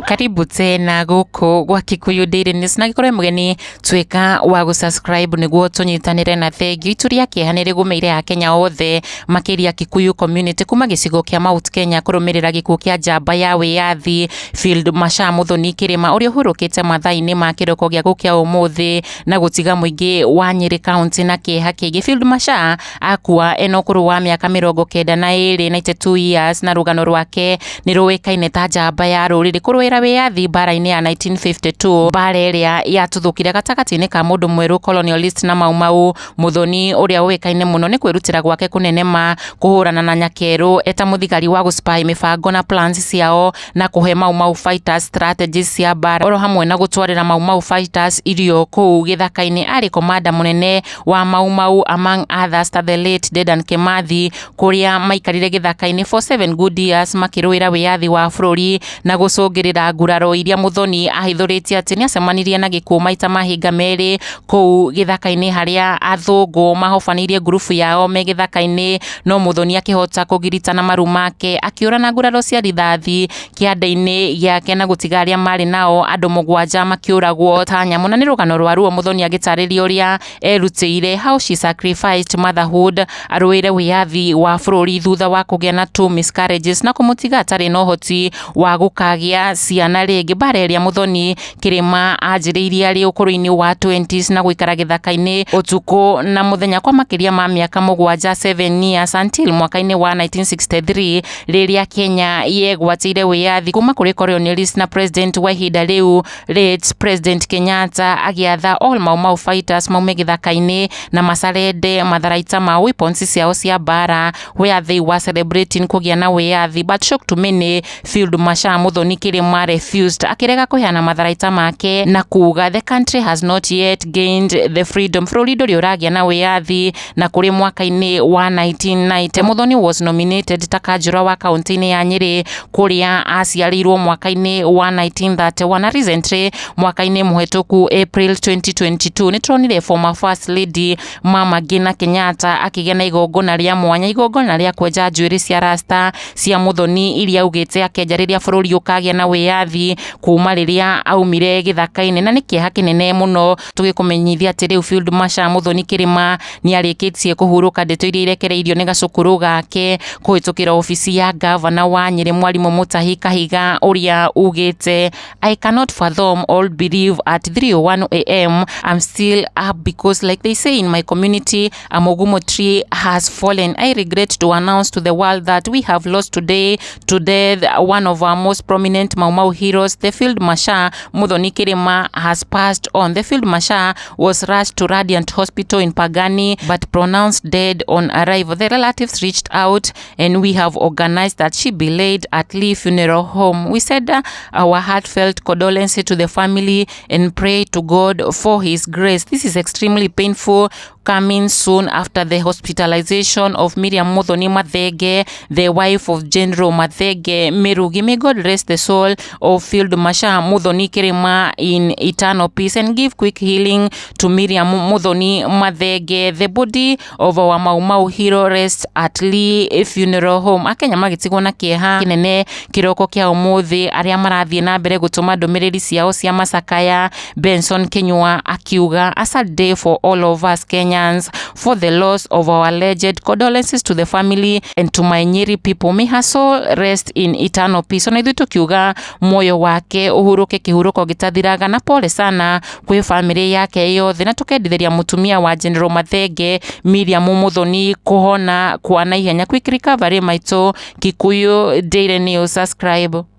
Karibu tena guku gwa Kikuyu Daily News na gikorwo mugeni twika wa gusubscribe niguo tunyitanire na thengio ituria Kieha ni rigumeire ya Kenya othe makiria Kikuyu community kuma gicigo kia Mount Kenya kurumirira gikuo kia njamba ya wiyathi Field Marshal Muthoni Kirima uria uhurukite mathaini ma kiroko gia gukia umuthi na gutiga muingi wa Nyeri County na Kieha kingi. Field Marshal akua enokuru wa miaka 92 na 92 years na rugano rwake ni ruikaine ta njamba ya ruriri kurwira wiyathi bara-ini ya 1952 bara iria yatuthukire gatagati-ini ka mundu mweru colonialist na Maumau. Muthoni uria uikaine muno ni kwirutira gwake kunenema kuhurana na nyakeru eta muthigari wa guspy mibango na plans ciao na kuhe Maumau fighters strategies cia bara oro hamwe na gutwarira Maumau fighters irio kuu githaka-ini. Ari komanda munene wa Maumau among others the late Dedan Kimathi kuria maikarire githaka-ini for 7 good years makirwira wiyathi wa bururi na gucungirira nguraro iria Muthoni ahithuritie ati ni acemanirie na gikuo maita mahinga meri kuu githaka-ini haria athungu mahofanirie ngurubu yao me githaka-ini no Muthoni akihota kugiritana maru make akiura na nguraro cia rithathi kiande-ini giake na gutiga aria mari nao andu 7 makiuragwo ta nyamu. Na ni rugano rwa ruo Muthoni agitariria uria erutire how she sacrificed motherhood arwire wiyathi wa bururi thutha wa kugia na 2 miscarriages na kumutiga atari no hoti wa gukagia ciana ringi. Bara iria Muthoni Kirima anjiriirie ari ukuru-ini wa 20s na guikara githaka-ini utuku na muthenya kwa makiria ma miaka 7 years until mwaka-ini wa 1963 riria Kenya yegwatire wiyathi kuma kuri colonialist na president wa ihinda riu late President Kenyatta agiatha all Maumau fighters maume githaka-ini na masarende matharaita ma weapons ciao cia bara where they were celebrating kugia na wiyathi. But shock to many, Field Marshal Muthoni Kirima refused akirega kuheana matharaita make na kuga the country has not yet gained the freedom. Bururi nduri uragia na wiyathi na kuri mwaka-ini wa 1990 Muthoni was nominated ta kanjura wa kaunti-ini ya Nyeri kuria aciarirwo mwaka-ini wa 1931 na recently mwaka-ini muhetuku April 2022 ni turonire former first lady Mama Ngina Kenyatta akigĩa na igongona ria mwanya, igongona ria kwenja njuĩrĩ cia rasta cia Muthoni iria ugite akenjariria bururi ukagia na wiyathi kuma riria aumire githaka-ini. Na ni Kieha kinene muno tugikumenyithia ati riu Field Marshal Muthoni Kirima ni arikitie kuhuruka ndeto iria irekereirio ni gacukuru gake kuhitukira ofisi ya governor wa Nyeri Mwalimu Mutahi Kahiga uria ugite I cannot fathom or believe at 3:01 AM I'm still up because like they say in my community a Mugumo tree has fallen. I regret to announce to the world that we have lost today to death one of our most prominent Maumau heroes. The Field Marshal Muthoni Kirima has passed on. The Field Marshal was rushed to Radiant Hospital in Pagani but pronounced dead on arrival. The relatives reached out and we have organized that she be laid at Lee Funeral Home. We said our heartfelt condolences to the family and pray to God for his grace. This is extremely painful, coming soon after the hospitalization of Miriam Muthoni Mathenge, the wife of General Mathenge Mirugi. May God rest the soul of Field Marshal Muthoni Kirima in eternal peace and give quick healing to Miriam Muthoni Mathenge. The body of our Maumau hero rests at Lee Funeral Home. Akenya magitigwo na Kieha kinene kiroko kia umuthi aria marathie na mbere gutuma ndumiriri ciao cia macakaya. Benson Kenywa akiuga a sad day for all of us Kenyans for the loss of our legend. Condolences to the family and to my Nyeri people. May her soul rest in eternal peace. Ona ithuĩ tukiuga moyo wake uhuruke kihuruko gitathiraga na pole sana kwi family yake yothe na tukendithĩria mutumia wa General Mathenge Miriam Muthoni kuhona kwa na ihenya. Quick recovery maitũ. Kikuyu Daily News, subscribe.